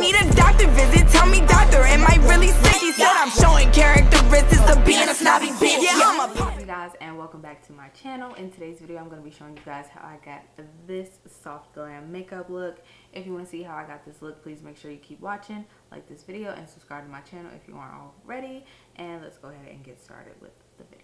need a doctor visit. Tell me, doctor, am I really sick? He said I'm showing characteristics of being a snobby bitch. Yeah, I'm a Hey guys, and welcome back to my channel. In today's video, I'm going to be showing you guys how I got this soft glam makeup look. If you want to see how I got this look, please make sure you keep watching, like this video, and subscribe to my channel if you aren't already. And let's go ahead and get started with the video.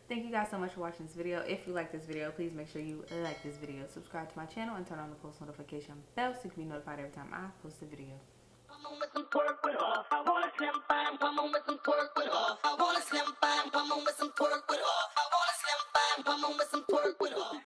Thank you guys so much for watching this video. If you like this video, please make sure you like this video, subscribe to my channel, and turn on the post notification bell so you can be notified every time I post a video. Come on with some twerk with off. I wanna slim fine. Come on with some twerk with off. I wanna slim fine. Come on with some twerk with off. I wanna slim fine. Come on with some twerk with off.